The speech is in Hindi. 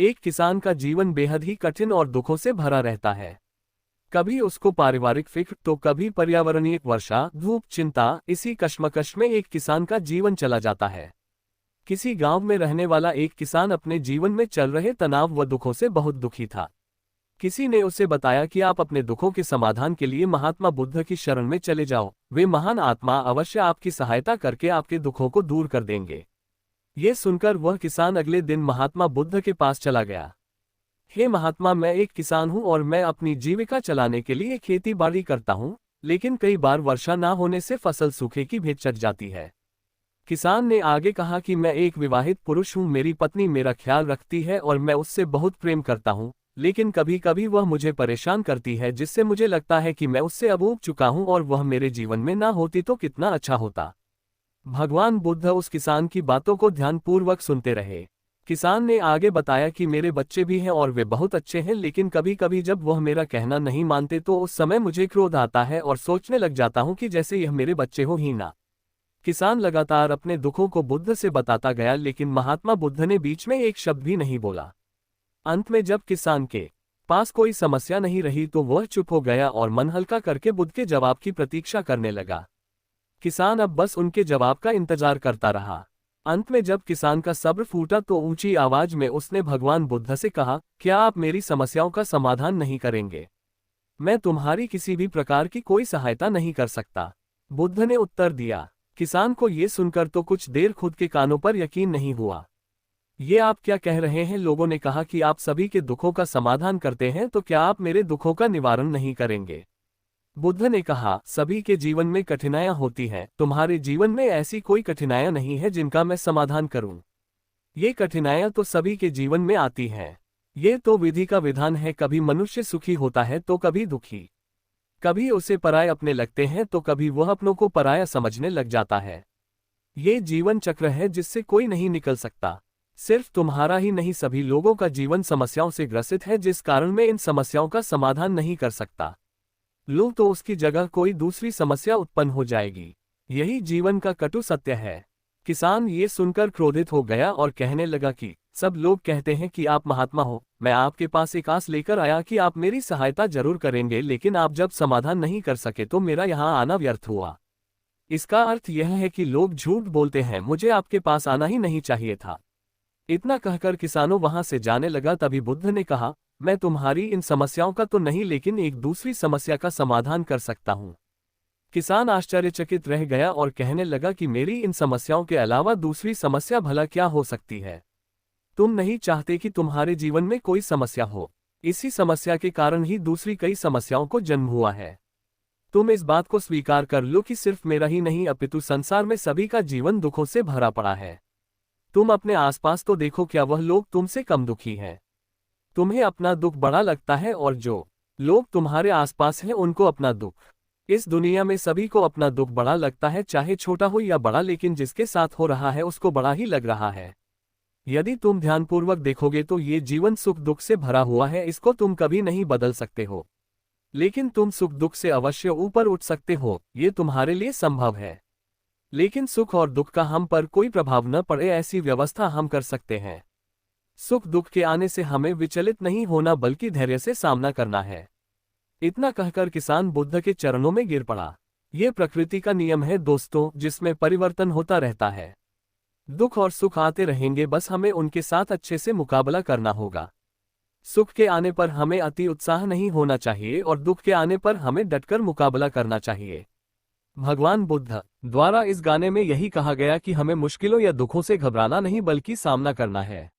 एक किसान का जीवन बेहद ही कठिन और दुखों से भरा रहता है। कभी उसको पारिवारिक फिक्र तो कभी पर्यावरणीय वर्षा, धूप, चिंता, इसी कश्मकश में एक किसान का जीवन चला जाता है। किसी गांव में रहने वाला एक किसान अपने जीवन में चल रहे तनाव व दुखों से बहुत दुखी था। किसी ने उसे बताया कि आप अपने दुखों के समाधान के लिए महात्मा बुद्ध की शरण में चले जाओ, वे महान आत्मा अवश्य आपकी सहायता करके आपके दुखों को दूर कर देंगे। ये सुनकर वह किसान अगले दिन महात्मा बुद्ध के पास चला गया। हे महात्मा, मैं एक किसान हूँ और मैं अपनी जीविका चलाने के लिए खेती बाड़ी करता हूँ, लेकिन कई बार वर्षा ना होने से फसल सूखे की भेंट चढ़ जाती है। किसान ने आगे कहा कि मैं एक विवाहित पुरुष हूँ, मेरी पत्नी मेरा ख्याल रखती है और मैं उससे बहुत प्रेम करता हूँ, लेकिन कभी कभी वह मुझे परेशान करती है जिससे मुझे लगता है कि मैं उससे अब ऊब चुका हूँ और वह मेरे जीवन में ना होती तो कितना अच्छा होता। भगवान बुद्ध उस किसान की बातों को ध्यानपूर्वक सुनते रहे। किसान ने आगे बताया कि मेरे बच्चे भी हैं और वे बहुत अच्छे हैं, लेकिन कभी कभी जब वह मेरा कहना नहीं मानते तो उस समय मुझे क्रोध आता है और सोचने लग जाता हूँ कि जैसे यह मेरे बच्चे हो ही ना। किसान लगातार अपने दुखों को बुद्ध से बताता गया, लेकिन महात्मा बुद्ध ने बीच में एक शब्द भी नहीं बोला। अंत में जब किसान के पास कोई समस्या नहीं रही तो वह चुप हो गया और मन हल्का करके बुद्ध के जवाब की प्रतीक्षा करने लगा। किसान अब बस उनके जवाब का इंतजार करता रहा। अंत में जब किसान का सब्र फूटा तो ऊंची आवाज में उसने भगवान बुद्ध से कहा, क्या आप मेरी समस्याओं का समाधान नहीं करेंगे? मैं तुम्हारी किसी भी प्रकार की कोई सहायता नहीं कर सकता। बुद्ध ने उत्तर दिया। किसान को ये सुनकर तो कुछ देर खुद के कानों पर यकीन नहीं हुआ। ये आप क्या कह रहे हैं? लोगों ने कहा कि आप सभी के दुखों का समाधान करते हैं, तो क्या आप मेरे दुखों का निवारण नहीं करेंगे? बुद्ध ने कहा, सभी के जीवन में कठिनाइयां होती हैं, तुम्हारे जीवन में ऐसी कोई कठिनाइयां नहीं है जिनका मैं समाधान करूं। ये कठिनाइयां तो सभी के जीवन में आती हैं। ये तो विधि का विधान है, कभी मनुष्य सुखी होता है तो कभी दुखी, कभी उसे पराये अपने लगते हैं तो कभी वह अपनों को पराया समझने लग जाता है। ये जीवन चक्र है जिससे कोई नहीं निकल सकता। सिर्फ तुम्हारा ही नहीं, सभी लोगों का जीवन समस्याओं से ग्रसित है, जिस कारण मैं इन समस्याओं का समाधान नहीं कर सकता। लूं तो उसकी जगह कोई दूसरी समस्या उत्पन्न हो जाएगी। यही जीवन का कटु सत्य है। किसान ये सुनकर क्रोधित हो गया और कहने लगा कि सब लोग कहते हैं कि आप महात्मा हो, मैं आपके पास एक आस लेकर आया कि आप मेरी सहायता जरूर करेंगे, लेकिन आप जब समाधान नहीं कर सके तो मेरा यहाँ आना व्यर्थ हुआ। इसका अर्थ यह है कि लोग झूठ बोलते हैं, मुझे आपके पास आना ही नहीं चाहिए था। इतना कहकर किसानों वहां से जाने लगा। तभी बुद्ध ने कहा, मैं तुम्हारी इन समस्याओं का तो नहीं, लेकिन एक दूसरी समस्या का समाधान कर सकता हूँ। किसान आश्चर्यचकित रह गया और कहने लगा कि मेरी इन समस्याओं के अलावा दूसरी समस्या भला क्या हो सकती है? तुम नहीं चाहते कि तुम्हारे जीवन में कोई समस्या हो, इसी समस्या के कारण ही दूसरी कई समस्याओं को जन्म हुआ है। तुम इस बात को स्वीकार कर लो कि सिर्फ मेरा ही नहीं अपितु संसार में सभी का जीवन दुखों से भरा पड़ा है। तुम अपने आसपास तो देखो, क्या वह लोग तुमसे कम दुखी हैं? तुम्हें अपना दुख बड़ा लगता है और जो लोग तुम्हारे आसपास हैं उनको अपना दुख। इस दुनिया में सभी को अपना दुख बड़ा लगता है, चाहे छोटा हो या बड़ा, लेकिन जिसके साथ हो रहा है उसको बड़ा ही लग रहा है। यदि तुम ध्यानपूर्वक देखोगे तो ये जीवन सुख दुख से भरा हुआ है, इसको तुम कभी नहीं बदल सकते हो, लेकिन तुम सुख दुख से अवश्य ऊपर उठ सकते हो, ये तुम्हारे लिए संभव है। लेकिन सुख और दुख का हम पर कोई प्रभाव न पड़े ऐसी व्यवस्था हम कर सकते हैं। सुख दुख के आने से हमें विचलित नहीं होना बल्कि धैर्य से सामना करना है। इतना कहकर किसान बुद्ध के चरणों में गिर पड़ा। ये प्रकृति का नियम है दोस्तों, जिसमें परिवर्तन होता रहता है। दुख और सुख आते रहेंगे, बस हमें उनके साथ अच्छे से मुकाबला करना होगा। सुख के आने पर हमें अति उत्साह नहीं होना चाहिए और दुख के आने पर हमें डटकर मुकाबला करना चाहिए। भगवान बुद्ध द्वारा इस गाने में यही कहा गया कि हमें मुश्किलों या दुखों से घबराना नहीं बल्कि सामना करना है।